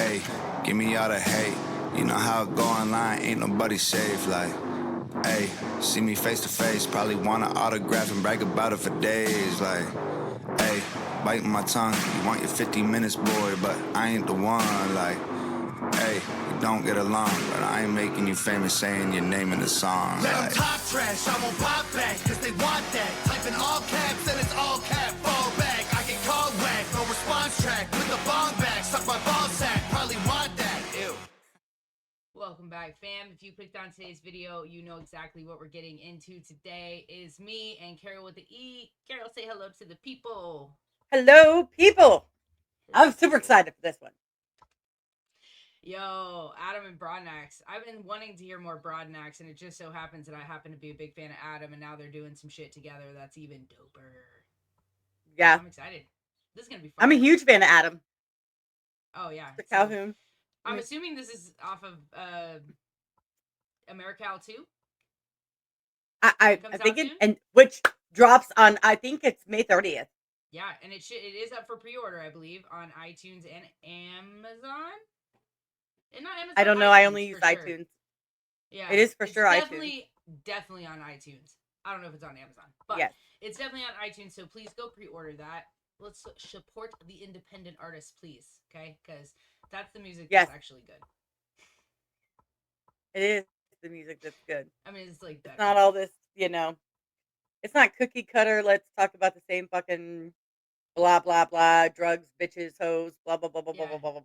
Hey, give me all the hate. You know how it go online, ain't nobody safe. Like, hey, see me face to face, probably want an autograph and brag about it for days. Like, hey, biting my tongue, you want your 50 minutes, boy, but I ain't the one. Like, hey, we don't get along, but I ain't making you famous saying your name in the song. Let them talk trash, I won't pop back, cause they want that. Type in all caps and it's all cap, fall back. I get called whack, no response track. With the bong back, suck my ball sack, probably want that, ew. Welcome back, fam. If you clicked on today's video, you know exactly what we're getting into. Today is me and Carol with the E. Carol, say hello to the people. Hello, people. I'm super excited for this one. Yo, Adam and Broadnax. I've been wanting to hear more Broadnax, and it just so happens that I happen to be a big fan of Adam, and now they're doing some shit together that's even doper. Yeah. I'm excited. This is going to be fun. I'm a huge fan of Adam. Oh, yeah. Mr. Calhoun. I'm assuming this is off of AmeriCal 2? I think it, and which drops on, I think it's May 30th. Yeah, and it is up for pre-order, I believe, on iTunes and Amazon. And not Amazon. I don't know. iTunes, I only use sure. iTunes. Yeah, it is for sure definitely, iTunes. Definitely on iTunes. I don't know if it's on Amazon, but yes, it's definitely on iTunes. So please go pre-order that. Let's support the independent artists, please. Okay, because that's the music that's actually good. It is the music that's good. I mean, it's like better. It's not all this, It's not cookie cutter. Let's talk about the same fucking blah blah blah. Drugs, bitches, hoes, blah blah blah blah blah blah blah.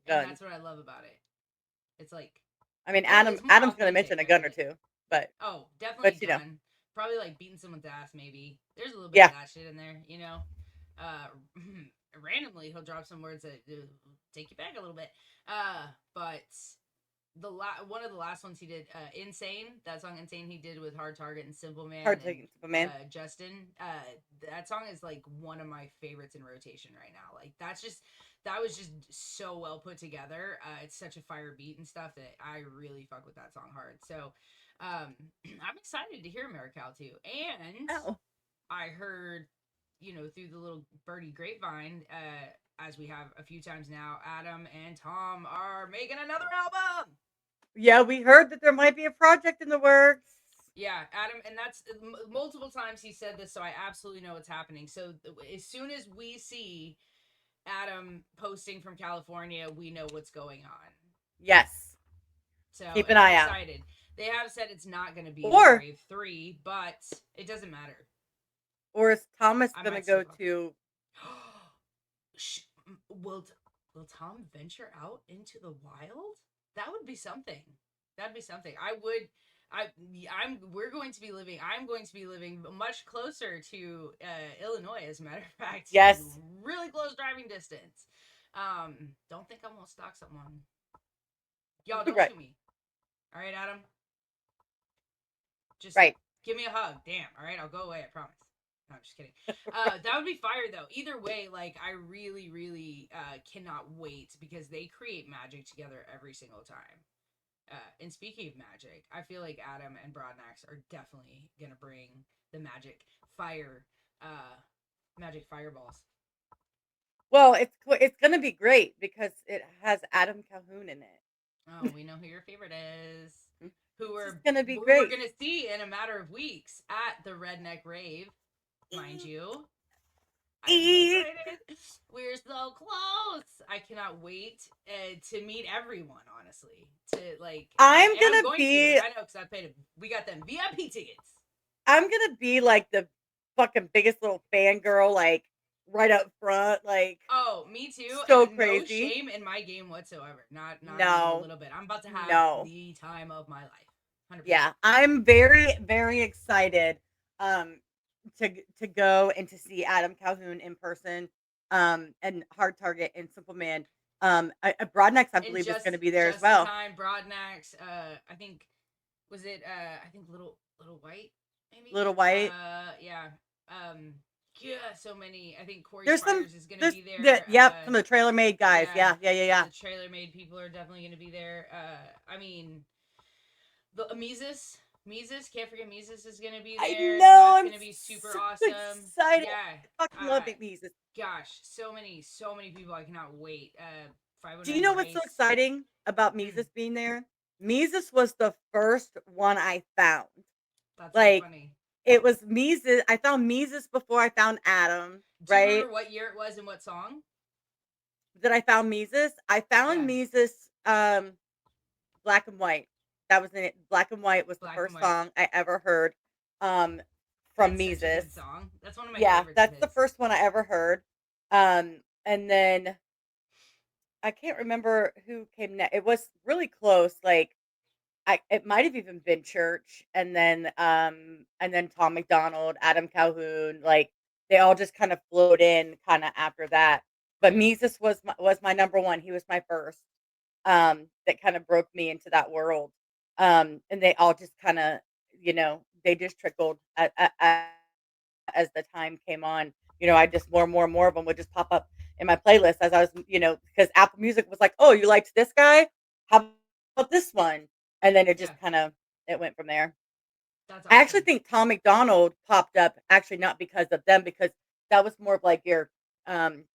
And that's what I love about it. It's like, I mean, Adam's gonna mention a gun or two, but definitely but, gun. Probably like beating someone's ass. Maybe there's a little bit of that shit in there. Randomly he'll drop some words that take you back a little bit. But one of the last ones he did, Insane, that song Insane he did with Hard Target and Simple Man. Justin. That song is like one of my favorites in rotation right now. Like that was just so well put together. It's such a fire beat and stuff that I really fuck with that song hard. So I'm excited to hear AmeriCal 2. And I heard, through the little birdie grapevine, as we have a few times now, Adam and Tom are making another album. Yeah, we heard that there might be a project in the works. Yeah, Adam, and that's multiple times he said this, so I absolutely know what's happening. So as soon as we see Adam posting from California, we know what's going on. Yes. So keep an eye excited. Out. They have said it's not going to be Wave 3, but it doesn't matter. Or is Thomas going to go to... Will Tom venture out into the wild? That would be something. That'd be something. I'm going to be living much closer to Illinois, as a matter of fact. Yes. Really close driving distance. Don't think I'm gonna stalk someone. Y'all don't shoot me. All right, Adam? Just give me a hug. Damn. All right, I'll go away, I promise. No, I'm just kidding. That would be fire, though. Either way, like, I really, really cannot wait, because they create magic together every single time. And speaking of magic, I feel like Adam and Broadnax are definitely going to bring the magic fireballs. Well, it's going to be great, because it has Adam Calhoun in it. Oh, we know who your favorite is. Who we're going to see in a matter of weeks at the Redneck Rave. Mind you, we're so close. I cannot wait to meet everyone. Honestly, I know because I paid. We got them VIP tickets. I'm gonna be like the fucking biggest little fangirl, like right up front, like. Oh, me too. So crazy. No shame in my game whatsoever. Not a little bit. I'm about to have the time of my life. 100%. Yeah, I'm very, very excited. To go and to see Adam Calhoun in person, and Hard Target and Simple Man. Broadnax, I believe, is going to be there as well. Broadnax, I think, was it? I think Little White, maybe. Little White. Yeah. Yeah, so many. I think Corey Spiders is going to be there. Some of the Trailer Made guys. Yeah. The Trailer Made people are definitely going to be there. I mean, the Mises, can't forget Mises is going to be there. I know. That's going to be super awesome. Excited. Yeah. I fucking love it, Mises. Gosh, so many people. I cannot wait. Do 509 you know what's so Grace. exciting about Mm, Mises being there? Mises was the first one I found. that's so Like, funny. it was Mises. I found Mises before I found Adam, Do you remember right? what year it was and what song? That I found Mises. I found Yeah, Mises Black and White. That was in it. Black and White was the Black and first White. song I ever heard um from That's such a good Mises. song. That's one of my Yeah, favorites of that's the his. first one I ever heard. And then I can't remember who came next. It was really close. Like it might have even been Church, and then Tom McDonald, Adam Calhoun, like they all just kind of flowed in kind of after that. But Right. Mises was my number one. He was my first. That kind of broke me into that world. And they all just kind of, they just trickled as the time came on. I just more of them would just pop up in my playlist as I was, because Apple Music was like, "Oh, you liked this guy? How about this one?" And then it Yeah, just kind of it went from there. that's I actually awesome. think Tom McDonald popped up actually not because of them, because that was more of like your um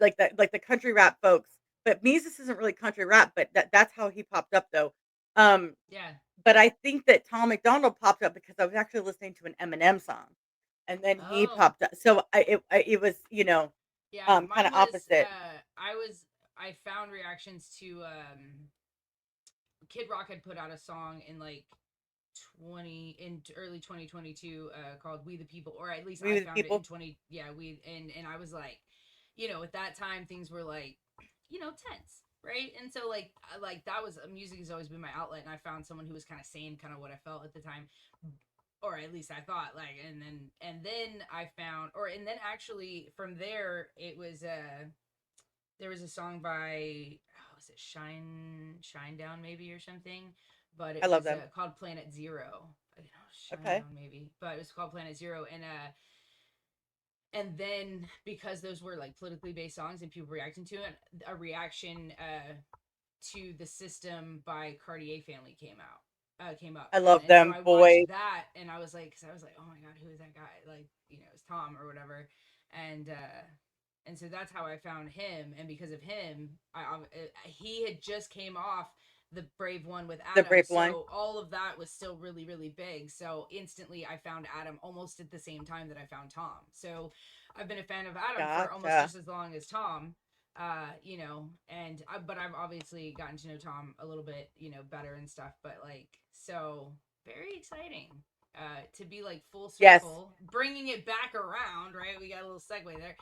like the country rap folks. But Mises isn't really country rap, but that's how he popped up though. Um, Yeah. but I think that Tom McDonald popped up because I was actually listening to an Eminem song, and then he Oh, popped up. So it was yeah. kind Mine of was opposite. I found reactions to Kid Rock had put out a song in like 20 in early 2022 called We the People, or at least We I were the found it in people. 20, yeah, we and I was like, at that time things were like, tense, right? And so like that was music has always been my outlet, and I found someone who was kind of saying kind of what I felt at the time, or at least I thought, like, and then I found, or and then actually from there it was there was a song by, oh, was it Shine Down maybe or something, but I it love was them. called Planet Zero. Shine Okay, Down maybe, but it was called Planet Zero, and then because those were like politically based songs and people reacting to it, a reaction to The System by Cartier Family came up, I and love and so them, I boy. watched that, and I was like, cause I was like, oh my god, who is that guy? Like, it's Tom or whatever, and so that's how I found him, and because of him, he had just came off the Brave One with The Adam, brave one. so all of that was still really really big. So instantly, I found Adam almost at the same time that I found Tom. So I've been a fan of Adam for almost Gotcha. just as long as Tom, but I've obviously gotten to know Tom a little bit, better and stuff. But like, so very exciting to be like full Yes. circle, bringing it back around. Right, we got a little segue there,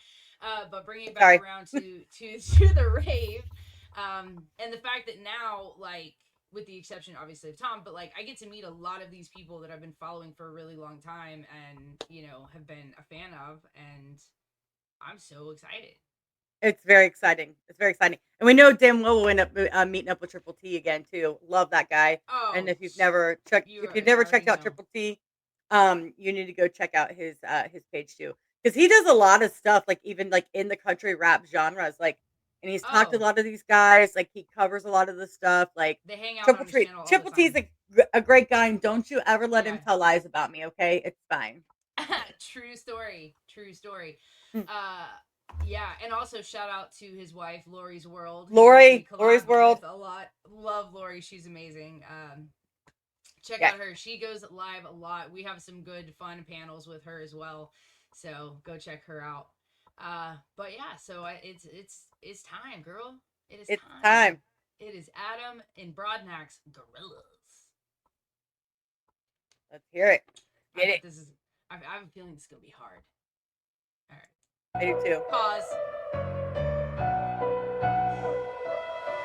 but bringing it back Sorry. around to the rave, and the fact that now, like, with the exception obviously of Tom, but like I get to meet a lot of these people that I've been following for a really long time, and have been a fan of, and I'm so excited. It's very exciting. It's very exciting, and we know damn well we'll end up meeting up with Triple T again too. Love that guy. And Oh, you if you've never checked already out know. Triple T, you need to go check out his page too, because he does a lot of stuff, like even like in the country rap genres, like, and he's talked to a Oh, lot of these guys, like he covers a lot of the stuff, like they hang out on his channel all the Triple T's time. a great guy, and don't you ever let him Yeah. tell lies about me, okay? It's fine. True story. True story. Mm. Uh yeah, and also shout out to his wife, Lori's World, who we Lori's collab with World. a lot. Love Lori, she's amazing. Check Yes. out her. She goes live a lot. We have some good fun panels with her as well. So go check her out. But yeah, so it's time, girl. It is It's time. time. It is Adam and Broadnax Gorillas. Let's hear it. I Get bet it. this is. I have a feeling it's gonna be hard. All I do too. right. Pause.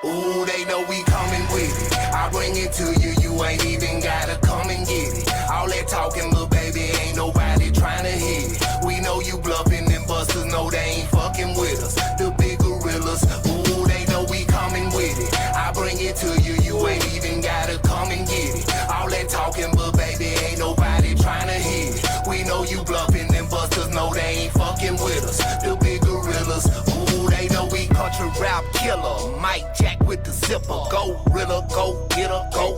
Ooh, they know we coming with it. I bring it to you, you ain't even gotta come and get it. All that talking, but baby, ain't nobody trying to hit it. We know you bluffing, them busters know they ain't fucking with us. The big gorillas, ooh, they know we coming with it. I bring it to you, you ain't even gotta come and get it. All that talking, but baby, ain't nobody trying to hit it. We know you bluffing, them busters know they ain't fucking with us. The big gorillas, ooh, they know we country rap killer. Mike Jack with the zipper, go Rilla, go get her, go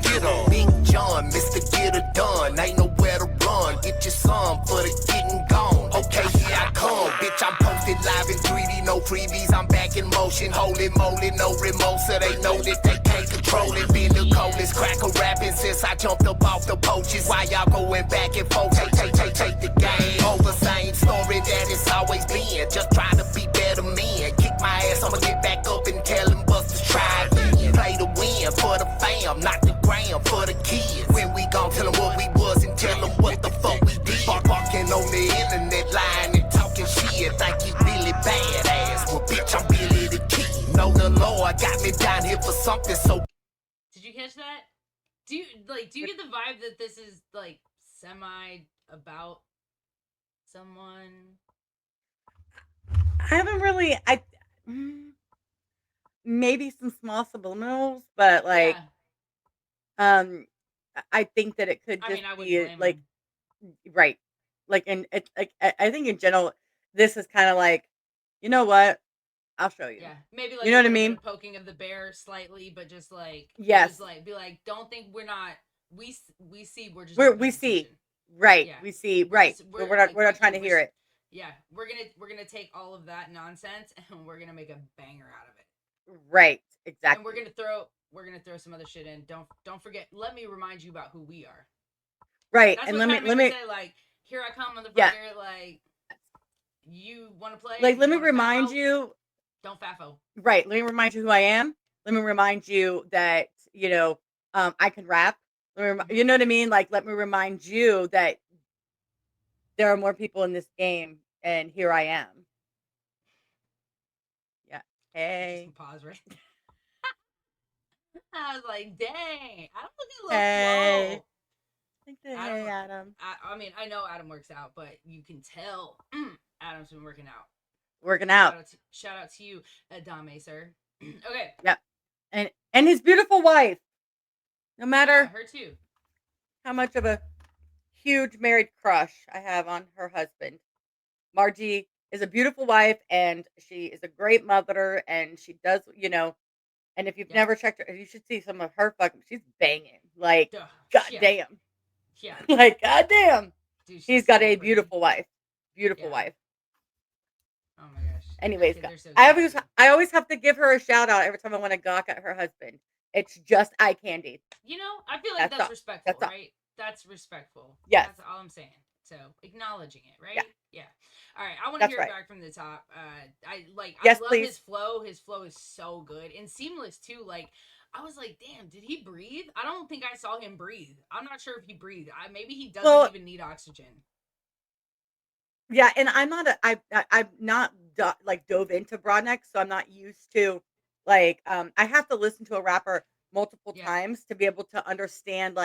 get her. Big John, Mr. Get Her Done, ain't nowhere to run. Get your son for the getting gone. Okay, here I come, bitch. I'm posted live in 3D, no freebies. I'm in motion. Holy moly, no remote, so they know that they can't control it. Been the coldest cracker rapping since I jumped up off the poaches. Why y'all going back and forth? Take the game over. Same story that it's always been. Just trying to be better men. Kick my ass, I'ma get back up and tell them busters try again. Play to win for the fam, not the gram for the kids. When we gon' tell them what we was and tell them what the fuck we did. Parking on the internet line and talking shit. Think you really badass. Well, bitch, I'm really the kid. Know the Lord got me down here for something so. Did you catch that? Do you get the vibe that this is like semi about someone? I haven't really. Maybe some small subliminals, but like, I think that it could just be like, right, like, and it's like I think in general, this is kind of like, you know what? I'll show you. Yeah, maybe like you know what I mean. Poking of the bear slightly, but just like yes, like be like, don't think we're not. We see we're just we see right. Yeah. We see right. But we're not trying to hear it. Yeah, we're gonna take all of that nonsense and we're gonna make a banger out of it. Right, exactly. And we're gonna throw some other shit in. Don't forget. Let me remind you about who we are. Right, that's and what let me say, like, here I come, motherfucker. Yeah. Like, you want to play? Like, let me remind you. Don't faffo. Right. Let me remind you who I am. Let me remind you that I can rap. You know what I mean? Like, let me remind you that there are more people in this game, and here I am. Yeah. Hey. Just pause right. I was like, dang, Adam looking a little slow. Hey, Adam. I mean, I know Adam works out, but you can tell Adam's been working out. Shout out to you, Adame, sir. Okay. Yep. And his beautiful wife. No matter her too. How much of a huge married crush I have on her husband. Margie is a beautiful wife and she is a great mother and she does, and if you've never checked her, you should see some of her she's banging. Like, goddamn. Yeah. Like, goddamn. Dude, she's got a beautiful wife. Beautiful wife. Oh my gosh. Anyways, so I always have to give her a shout out every time I want to gawk at her husband. It's just eye candy. I feel like that's respectful, right? That's respectful. Yes. That's all I'm saying. So acknowledging it, right? Yeah. All right. I want to hear it back from the top. I love please. His flow. His flow is so good and seamless too. Like, I was like, damn, did he breathe? I don't think I saw him breathe. I'm not sure if he breathed. Maybe he doesn't even need oxygen. Yeah, and I'm not dove into Broadnax, so I'm not used to I have to listen to a rapper multiple times to be able to understand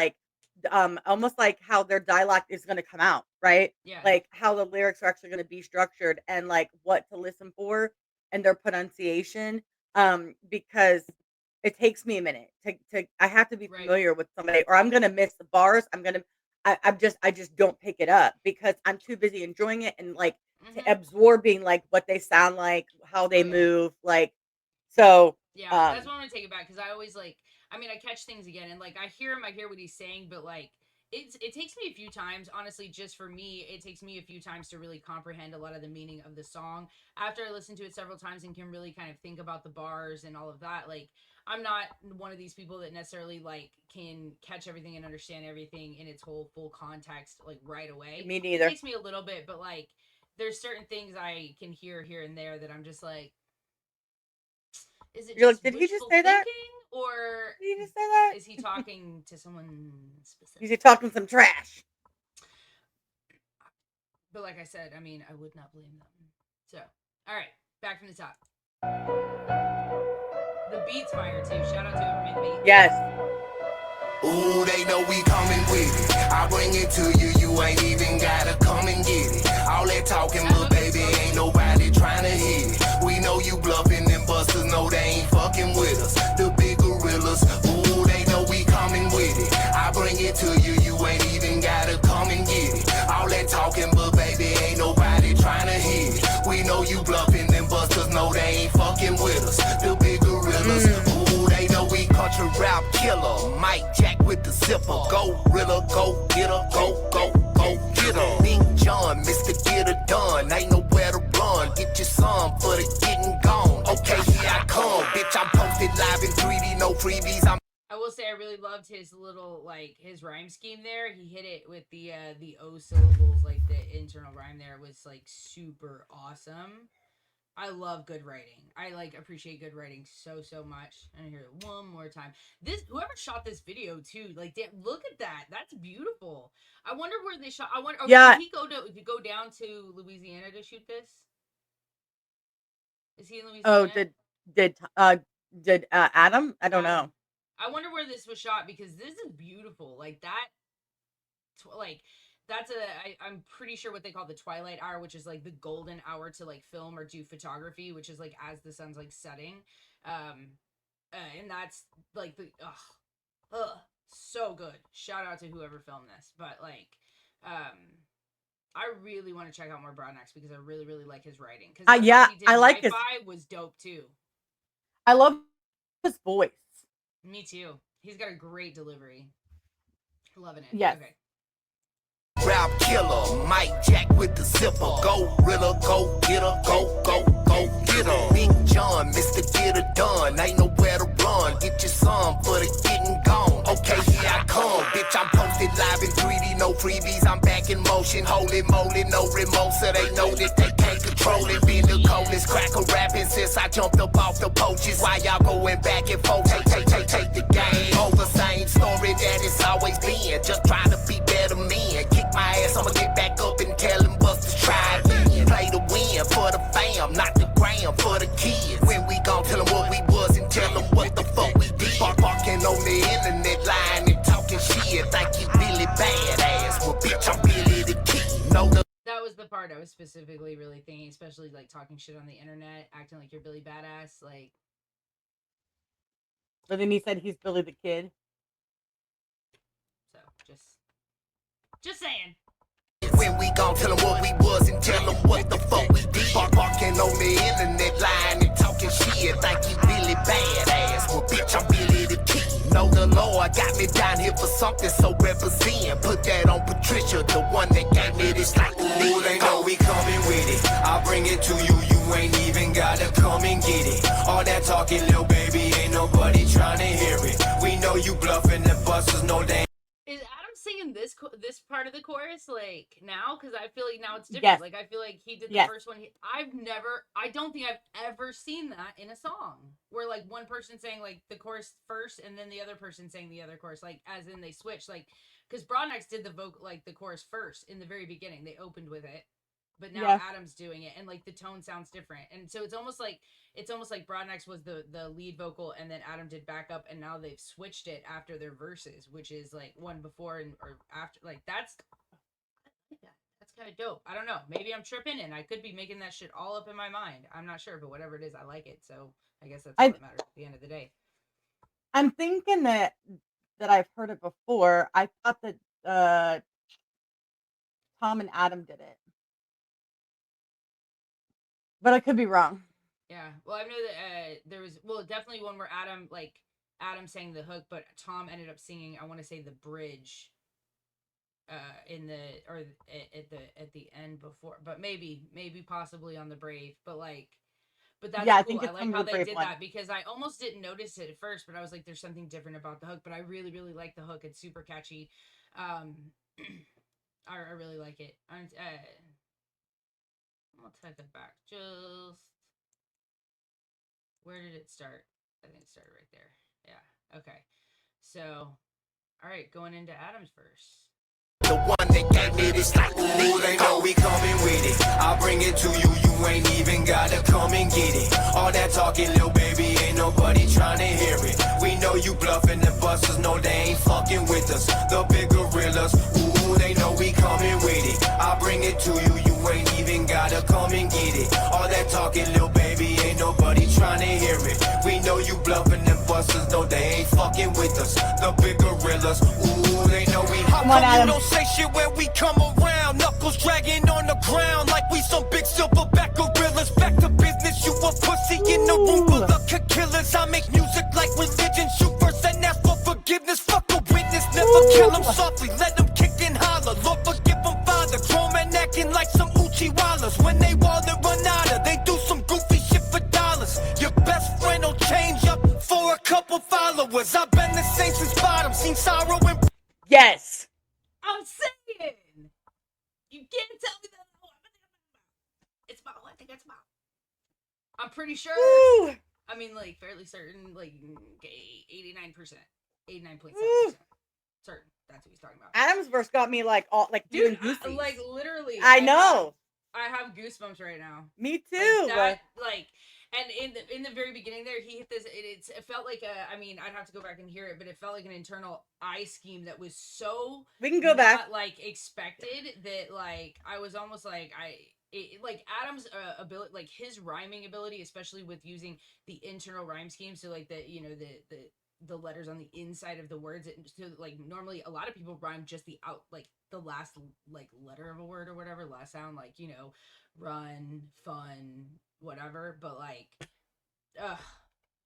almost like how their dialect is going to come out, right? Yeah. Like how the lyrics are actually going to be structured and like what to listen for and their pronunciation. Because it takes me a minute to I have to be familiar with somebody or I'm going to miss the bars. I just don't pick it up because I'm too busy enjoying it and to absorbing what they sound like, how they move, so. Yeah, that's why I want to take it back because I always I catch things again and I hear him, I hear what he's saying, but it takes me a few times, honestly, just for me, it takes me a few times to really comprehend a lot of the meaning of the song. After I listen to it several times and can really kind of think about the bars and all of that, I'm not one of these people that necessarily can catch everything and understand everything in its whole full context right away. Me neither. It takes me a little bit, but there's certain things I can hear here and there that I'm just is it You're just did he just say that? Or did he just say that? Is he talking to someone specific? Is he talking some trash? But like I said, I would not blame them. So, all right, back from the top. The beat's fire too. Shout out to whoever made the beat. Yes. Ooh, they know we coming with it. I bring it to you, you ain't even gotta come and get it. All that talking, little baby, ain't nobody trying to hit it. We know you bluffing, them busters know they ain't fucking with us. The big gorillas, ooh, they know we coming with it. I bring it to you, you ain't even gotta come and get it. All that talking, but baby, ain't nobody trying to hit it. We know you bluffing, them busters know they ain't fucking with us. The big gorillas, ooh, they know we country rap killer. Mike Jack with the zipper, go Rilla, go get her, go get her. Big John, Mr. Get Her Done, ain't nowhere to run. Get your son for the getting gone. Okay, posted live in 3D, no freebies. I will say I really loved his little, like, his rhyme scheme there. He hit it with the O syllables, like the internal rhyme there was like super awesome. I love good writing. I like appreciate good writing so much. And I hear it one more time. This whoever shot this video too, like look at that. That's beautiful. I wonder where they shot. I wonder. Yeah. Did he go down to Louisiana to shoot this? Is he in Louisiana? Oh, did Adam? I don't know. I wonder where this was shot because this is beautiful. Like that. That's I'm pretty sure what they call the twilight hour, which is like the golden hour to like film or do photography, which is like as the sun's like setting. And that's like so good. Shout out to whoever filmed this. But like, I really want to check out more Broadnax because I really, really like his writing. Because yeah, I like his. Was dope too. I love his voice. Me too. He's got a great delivery. Loving it. Yes. Okay. Rap killer, Mike Jack with the zipper. Go, Rilla, go, get her, go, get her. Big John, Mr. Get Her Done. Ain't nowhere to run. Get your son for the getting gone. Okay, here I come. Bitch, I'm posted live in 3D, no freebies. I'm back in motion. Holy moly, no remote, so they know that they can't control it. Been the coldest cracker rapping since I jumped up off the poaches. Why y'all going back and forth? Take the game over. Same story that it's always been. Just trying to be better men. Kick my ass, I'ma get back up and tell them busters try again. Play to win for the fam, not the gram for the kids. When we gon' tell them what we was and tell them what the fuck we did. Barking on the internet line and talking shit. Think you really badass. Well, bitch, I'm really the kid. No, that was the part I was specifically really thinking, especially like talking shit on the internet, acting like you're Billy Badass, like. But then he said he's Billy the Kid. So just saying. When we gon' tell them what we was and tell them what the fuck we did. Barking on the internet line and talking shit. Think you really badass. Well, bitch, I'm really the kid. Know the Lord got me down here for something, so represent. Put that on Patricia, the one that gave me this like ooh, they know we coming with it. I'll bring it to you, you ain't even gotta come and get it. All that talking, little baby, ain't nobody trying to hear it. We know you bluffing, the busters know they. Is Adam singing this part of the chorus like now? Because I feel like now it's different. Yes. Like I feel like he did the first one. I don't think I've ever seen that in a song where like one person sang like the chorus first and then the other person sang the other chorus, like as in they switched. Like because Broadnax did the vocal like the chorus first in the very beginning. They opened with it, but now Adam's doing it and like the tone sounds different. And so it's almost like Broadnax was the lead vocal and then Adam did backup and now they've switched it after their verses, which is like one before and or after. Like that's kind of dope. I don't know. Maybe I'm tripping and I could be making that shit all up in my mind. I'm not sure, but whatever it is, I like it. So I guess that's what matters at the end of the day. I'm thinking that I've heard it before. I thought that Tom and Adam did it. But I could be wrong. Yeah. Well, I know that there was definitely one where Adam sang the hook, but Tom ended up singing, I want to say the bridge at the end before, but maybe possibly on the Brave, but that's cool. I think it's I like how they did one. that because I almost didn't notice it at first, but I was like, there's something different about the hook, but I really, really like the hook. It's super catchy. I really like it. I'll take it back. Just where did it start? I think it started right there. Yeah. Okay. So, all right, going into Adam's verse. The one that gave me this like ooh, they know we coming with it. I'll bring it to you, you ain't even gotta come and get it. All that talking, little baby, ain't nobody trying to hear it. We know you bluffing, the busters know they ain't fucking with us. The big gorillas, ooh, they know we coming with it. I'll bring it to you, you ain't even gotta come and get it. All that talking, little baby, ain't nobody trying to hear it. We know you bluffing, the busters know they ain't fucking with us. The big gorillas, ooh, they know we. Come on, Adam. Don't say shit when we come around. Knuckles dragging on the ground like we some big silverback gorillas. Back to business, you a pussy in the room full of killers. I make music like religion. Shoot first and ask for forgiveness. Fuck a witness, never kill them softly. Let them kick and holler. Lord forgive them, Father. Grown men acting like some Uchi Wallers. When they wall and run out of, they do some goofy shit for dollars. Your best friend will change up for followers. I've been the same since bottom, seen sorrow and... Yes. I'm saying. You can't tell me that. It's about. I think it's about. I'm pretty sure. Woo. I mean, like, fairly certain, like, 89%. 89.7%. Certain. That's what he's talking about. Adam's verse got me, like, all, like, dude, doing goosies. like, literally. I know. I have goosebumps right now. Me too. Like, that, like, and in the very beginning there, he hit this. It felt like a. I mean, I'd have to go back and hear it, but it felt like an internal eye scheme that was so. We can go back. Like, expected that, like, I was almost like like Adam's ability, like his rhyming ability, especially with using the internal rhyme scheme. So like the letters on the inside of the words. So like normally a lot of people rhyme just the last like letter of a word or whatever, last sound, like, you know, run, fun, whatever. But like,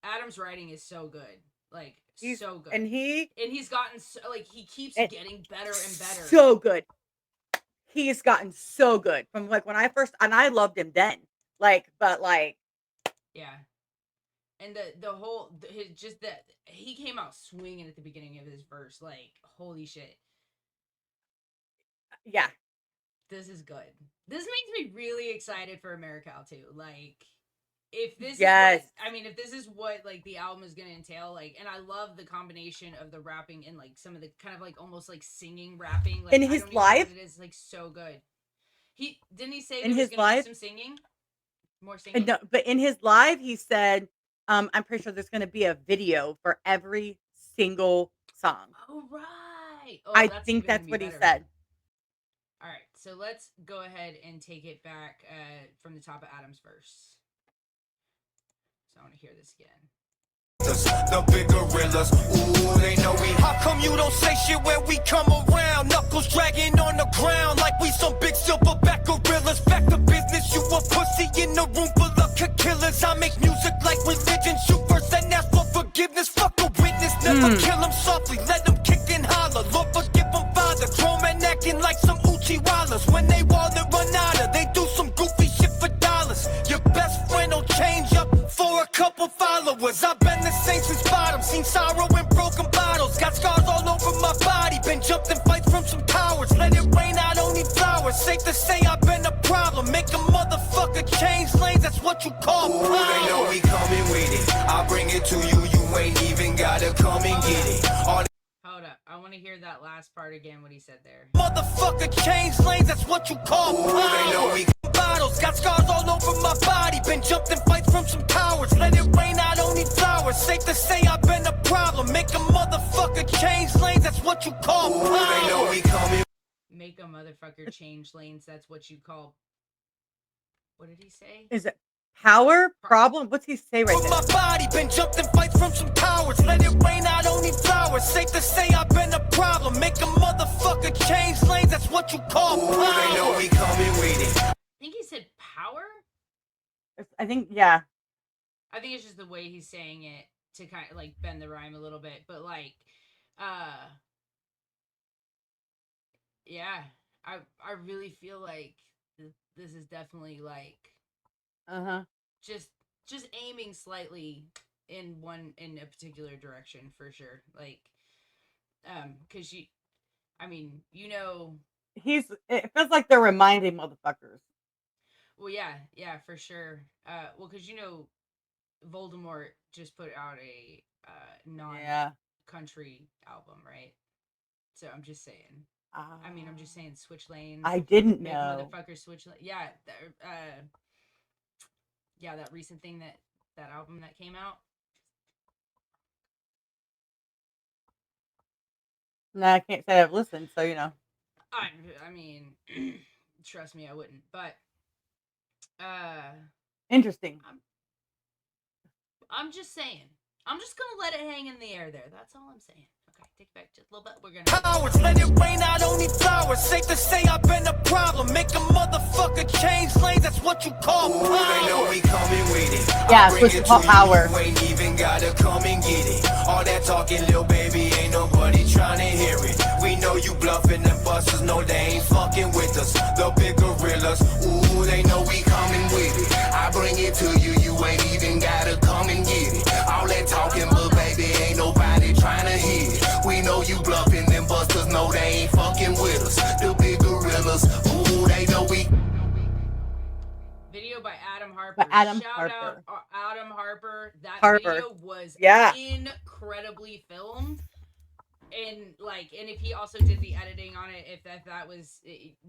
Adam's writing is so good. Like, he's so good. And he's gotten so, like, he keeps getting better and better. So good. He's gotten so good from like when I first, and I loved him then. Like, but like, yeah. And the whole, just that he came out swinging at the beginning of his verse. Like, holy shit. Yeah. This is good. This makes me really excited for AmeriCal too. Like, if this yes. is what, I mean, if this is what like the album is gonna entail, like, and I love the combination of the rapping and like some of the kind of like almost like singing rapping. Like, in his live, it is like so good. He didn't he say in his live some singing, more singing. No, but in his live, he said, "I'm pretty sure there's gonna be a video for every single song." Oh right. Oh, I think that's what he said. All right, so let's go ahead and take it back from the top of Adam's verse. So I want to hear this again. The big gorillas, ooh, they know we. How come you don't say shit where we come around? Knuckles dragging on the ground like we some big silverback gorillas. Back to business, you a pussy in the room full of killers. I make music like religion, shoot first and ask for forgiveness. Fuck a witness, never kill them softly, let them kick and holler. Lord forgive them, Father. Grown men acting like some Uchiwalas. When they wall and run out of, they do some goofy shit for dollars. Your best friend will change up for a couple followers. I've been the same since bottom, seen sorrow and broken bottles. Got scars all over my body, been jumped in fights from some cowards. Let it rain, I don't need flowers. Safe to say I've been a problem. Make a motherfucker change lanes, that's what you call power. They know we coming with it. I'll bring it to you, you ain't even gotta come and get it. Hold up, I want to hear that last part again, what he said there. Motherfucker change lanes, that's what you call power. They know we bottles, got scars all over my body. Been jumped in fights from some cowards. Let it rain, I don't need flowers. Safe to say I've been a problem. Make a motherfucker change lanes, that's what you call power. They know we coming. Make a motherfucker change lanes, that's what you call. What did he say? Is it power problem? What's he say right there? My body been jumped in fights from some cowards. Let it rain, I don't need flowers. Safe to say I've been a problem. Make a motherfucker change lanes, that's what you call power. They know we coming with it. I think he said power? I think, yeah. I think it's just the way he's saying it to kind of like bend the rhyme a little bit. But like, yeah, I really feel like this is definitely like, just aiming slightly in a particular direction for sure. Like, cause I mean, you know, it feels like they're reminding motherfuckers. Well, yeah, for sure. Well, cause you know, Voldemort just put out a non-country album, right? So I'm just saying. I mean, I'm just saying, switch lanes. I didn't make know. Motherfuckers switch lanes. Yeah, that recent thing that album that came out. No, I can't say I've listened, so you know. I mean, trust me, I wouldn't. But interesting. I'm just saying. I'm just gonna let it hang in the air there. That's all I'm saying. Okay, take it back just a little bit. We're gonna cowards, let it rain, I don't need flowers. Safe to say I've been a problem. Make a motherfucker change lanes, that's what you call power. They know we coming with it. Yeah, it's supposed to call power. You ain't even gotta come and get it. All that talking, little baby, ain't nobody trying to hear it. We know you bluffing, them busters know they ain't fucking with us. The big gorillas, ooh, they know we coming with it. I bring it to you, you ain't even gotta come and get it. All that talking, but baby, ain't nobody But Adam Shout out Harper. Adam Harper. That Harper. video was Yeah. incredibly filmed. And if he also did the editing on it, if that was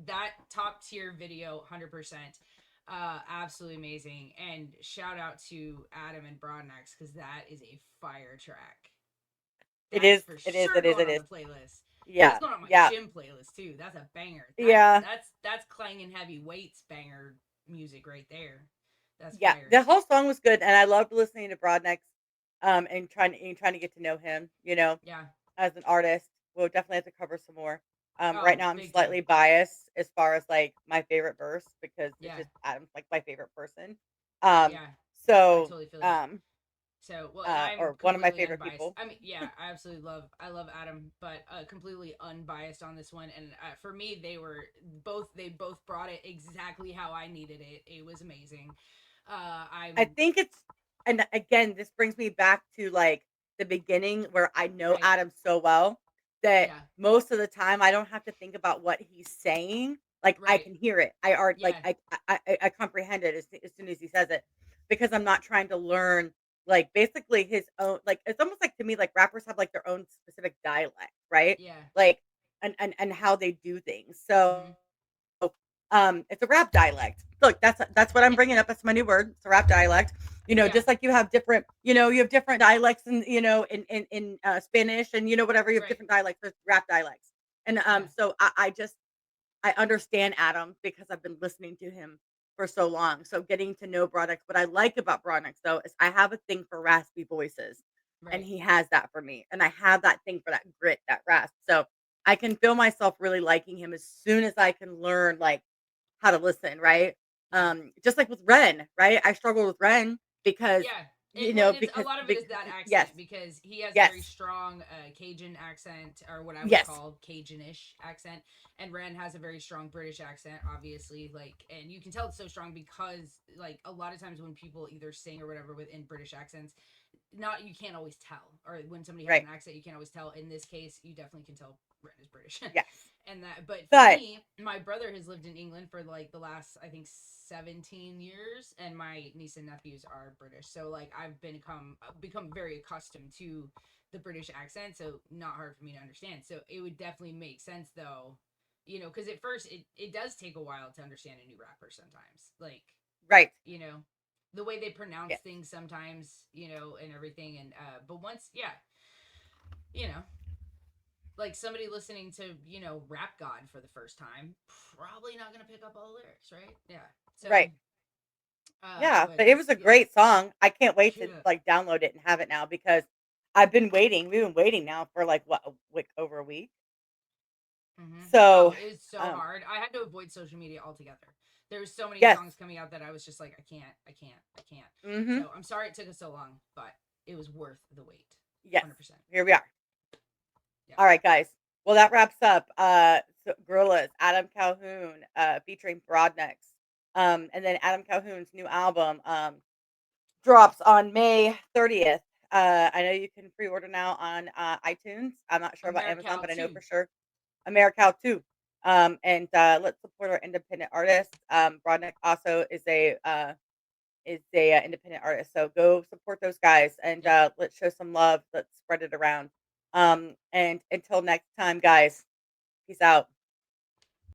that top tier video, 100%, absolutely amazing. And shout out to Adam and Broadnax because that is a fire track. It That's is. for It is. sure It is. going It on is. the playlist. That's Yeah. going on my Yeah. gym playlist too. That's a banger. Yeah. That's clanging heavy weights banger music right there. That's Yeah. fire. The whole song was good, and I loved listening to Broadnex, and trying to get to know him. Yeah. As an artist. We'll definitely have to cover some more. Right Oh, now I'm big slightly time. biased as far as like my favorite verse because it's Yeah. just Adam's like my favorite person. Yeah. I So totally feel that. So, well, and I'm or one of my completely favorite unbiased. people. I mean, yeah, I love Adam, but completely unbiased on this one. And for me, they both brought it exactly how I needed it. It was amazing. I think it's, and again, this brings me back to like the beginning where I know Right. Adam so well that Yeah. most of the time I don't have to think about what he's saying. Like I Right. can hear it. I already Yeah. like I comprehend it as soon as he says it because I'm not trying to learn like basically his own, like it's almost like to me like rappers have like their own specific dialect, right? Yeah. Like and how they do things. So Mm-hmm. it's a rap dialect. Look, that's what I'm bringing up. That's my new word. It's a rap dialect. Yeah. Just like you have different, you have different dialects in, in Spanish and whatever. You have Right. different dialects. There's rap dialects, and Yeah. so I understand Adam because I've been listening to him for so long. So getting to know Broadnax, what I like about Broadnax though is I have a thing for raspy voices, and Right. he has that for me, and I have that thing for that grit, that rasp. So I can feel myself really liking him as soon as I can learn like how to listen, right? Yeah. Just like with Ren, right? I struggled with Ren because, Yeah. And it's a because, lot of it is that yes, accent because he has a yes, very strong Cajun accent, or what I would yes, call Cajun-ish accent, and Ren has a very strong British accent, obviously. Like, and you can tell it's so strong because, like, a lot of times when people either sing or whatever within British accents, not you can't always tell, or when somebody has right, an accent, you can't always tell. In this case, you definitely can tell Ren is British. yes. And that, but for But me, my brother has lived in England for like the last, I think, 17 years, and my niece and nephews are British, so like I've become very accustomed to the British accent, so not hard for me to understand. So it would definitely make sense though, because at first it does take a while to understand a new rapper sometimes, like, right, the way they pronounce yes, things sometimes, and everything. And but once, yeah, you know like somebody listening to, Rap God for the first time, probably not gonna pick up all the lyrics, right? Yeah. So right. Yeah, but but it was a yeah. great song. I can't wait to Yeah. like download it and have it now because I've been waiting. We've been waiting now for like what, a week, over a week. Oh, So, it's so um, hard. I had to avoid social media altogether. There's so many yes, songs coming out that I was just like, I can't. mm-hmm, So I'm sorry it took us so long, but it was worth the wait. yes. 100%. Here we are. Yeah. All right, guys. Well, that wraps up Gorillas, Adam Calhoun, featuring Broadnex. And then Adam Calhoun's new album drops on May 30th. I know you can pre-order now on iTunes. I'm not sure about Amazon, AmeriCal but I know 2. for sure AmeriCal too. And let's support our independent artists. Broadneck also is a independent artist, so go support those guys and Yeah. let's show some love. Let's spread it around. And until next time, guys, peace out.